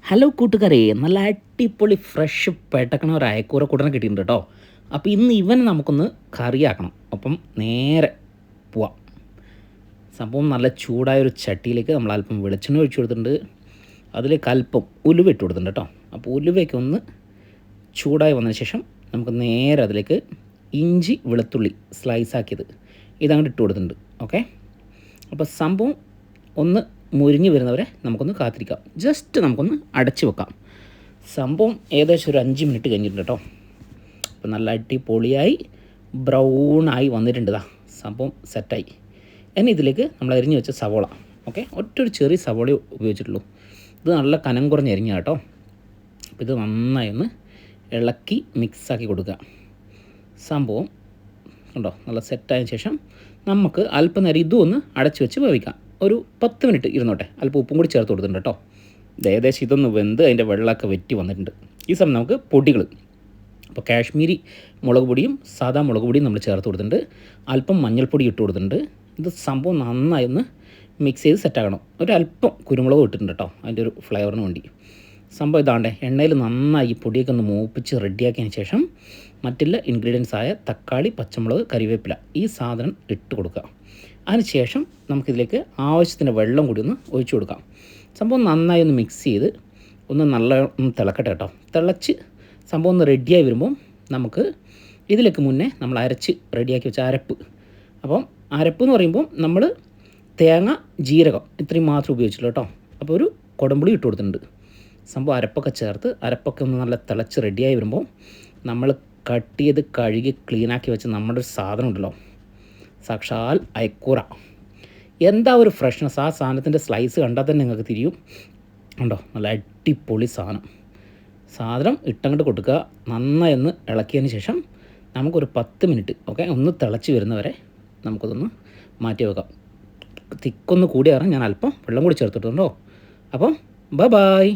Hello കൂട്ടുകാരെ, നല്ല അടിപൊളി ഫ്രഷ് പെട്ടക്കണ ഒരു അയക്കൂറ കൂട്ടനെ കിട്ടിയിട്ടുണ്ട് കേട്ടോ. അപ്പോൾ ഇന്ന് ഇവൻ നമുക്കൊന്ന് കറിയാക്കണം. അപ്പം നേരെ പോവാം. സംഭവം നല്ല ചൂടായ ഒരു ചട്ടിയിലേക്ക് നമ്മൾ അല്പം വെളിച്ചെണ്ണ ഒഴിച്ചു കൊടുത്തിട്ടുണ്ട്. അതിലേക്ക് അല്പം ഉലുവ ഇട്ട് കൊടുത്തിട്ടുണ്ട് കേട്ടോ. അപ്പോൾ ഉലുവയ്ക്ക് ഒന്ന് ചൂടായി വന്നതിന് ശേഷം നമുക്ക് നേരെ അതിലേക്ക് ഇഞ്ചി വെളുത്തുള്ളി സ്ലൈസ് ആക്കിയത് ഇതങ്ങോട്ട് ഇട്ട് കൊടുത്തിട്ടുണ്ട്. ഓക്കെ, അപ്പോൾ സംഭവം ഒന്ന് മുരിഞ്ഞ് വരുന്നവരെ നമുക്കൊന്ന് കാത്തിരിക്കാം. ജസ്റ്റ് നമുക്കൊന്ന് അടച്ച് വെക്കാം. സംഭവം ഏകദേശം ഒരു 5 മിനിറ്റ് കഴിഞ്ഞിട്ടുണ്ട് കേട്ടോ. അപ്പോൾ നല്ല അടിപൊളിയായി ബ്രൗണായി വന്നിട്ടുണ്ട്. സംഭവം സെറ്റായി. ഇനി ഇതിലേക്ക് നമ്മൾ അരിഞ്ഞ് വെച്ച സവോള, ഓക്കെ, ഒറ്റൊരു ചെറിയ സവോള ഉപയോഗിച്ചിട്ടുള്ളൂ. ഇത് നല്ല കനം കുറഞ്ഞ് അരിഞ്ഞ കേട്ടോ. അപ്പോൾ ഇത് നന്നായി ഒന്ന് ഇളക്കി മിക്സാക്കി കൊടുക്കുക. സംഭവം കണ്ടോ നല്ല സെറ്റായതിനു ശേഷം നമുക്ക് അല്പനേരം ഇതും ഒന്ന് അടച്ച് വെച്ച് വേവിക്കാം. ഒരു 10 മിനിറ്റ് ഇരുന്നോട്ടെ. അല്പം ഉപ്പും കൂടി ചേർത്ത് കൊടുത്തിട്ടുണ്ട് കേട്ടോ. ഏകദേശം ഇതൊന്ന് വെന്ത് അതിൻ്റെ വെള്ളമൊക്കെ വെറ്റി വന്നിട്ടുണ്ട്. ഈ സമയം നമുക്ക് പൊടികൾ, അപ്പോൾ കാശ്മീരി മുളക് പൊടിയും സാദാ മുളക് പൊടിയും നമ്മൾ ചേർത്ത് കൊടുത്തിട്ടുണ്ട്. അല്പം മഞ്ഞൾപ്പൊടി ഇട്ട് കൊടുത്തിട്ടുണ്ട്. ഇത് സംഭവം നന്നായി ഒന്ന് മിക്സ് ചെയ്ത് സെറ്റാക്കണം. ഒരല്പം കുരുമുളക് ഇട്ടിട്ടുണ്ട് കേട്ടോ, അതിൻ്റെ ഒരു ഫ്ലേവറിന് വേണ്ടി. സംഭവം ഇതാണ്ടേ എണ്ണയിൽ നന്നായി പൊടിയൊക്കെ ഒന്ന് മൂപ്പിച്ച് റെഡിയാക്കിയതിന് ശേഷം മറ്റുള്ള ഇൻഗ്രീഡിയൻസ് ആയ തക്കാളി, പച്ചമുളക്, കരിവേപ്പില ഈ സാധനം ഇട്ട് കൊടുക്കുക. അതിനുശേഷം നമുക്കിതിലേക്ക് ആവശ്യത്തിന് വെള്ളം കൂടി ഒന്ന് ഒഴിച്ചു കൊടുക്കാം. സംഭവം നന്നായി ഒന്ന് മിക്സ് ചെയ്ത് നല്ല ഒന്ന് തിളക്കട്ടെ കേട്ടോ. തിളച്ച് സംഭവം ഒന്ന് റെഡിയായി വരുമ്പോൾ നമുക്ക് ഇതിലേക്ക് മുന്നേ നമ്മൾ അരച്ച് റെഡിയാക്കി വെച്ച അരപ്പ്. അപ്പം അരപ്പ് എന്ന് പറയുമ്പോൾ നമ്മൾ തേങ്ങ, ജീരകം ഇത്രയും മാത്രം ഉപയോഗിച്ചിട്ടുള്ളൂ കേട്ടോ. അപ്പോൾ ഒരു കുടംപുളി ഇട്ട് കൊടുത്തിട്ടുണ്ട്. സംഭവം അരപ്പൊക്കെ ചേർത്ത് അരപ്പൊക്കെ ഒന്ന് നല്ല തിളച്ച് റെഡിയായി വരുമ്പോൾ നമ്മൾ കട്ട് ചെയ്ത് കഴുകി ക്ലീനാക്കി വെച്ച് നമ്മുടെ ഒരു സാധനം ഉണ്ടല്ലോ, സാക്ഷാൽ അയക്കൂറ. എന്താ ഒരു ഫ്രഷ്നെസ്! ആ സാധനത്തിൻ്റെ സ്ലൈസ് കണ്ടാൽ തന്നെ നിങ്ങൾക്ക് തിരിയും. ഉണ്ടോ, നല്ല അടിപൊളി സാധനം ഇട്ടങ്ങോട്ട് കൊടുക്കുക. നന്നായി ഒന്ന് ഇളക്കിയതിന് ശേഷം നമുക്കൊരു 10 മിനിറ്റ് ഓക്കെ ഒന്ന് തിളച്ച് വരുന്നവരെ നമുക്കതൊന്ന് മാറ്റി വെക്കാം. തിക്കൊന്ന് കൂടിയാറാൻ ഞാൻ അല്പം വെള്ളം കൂടി ചേർത്തിട്ടുണ്ടോ. അപ്പം ബൈ.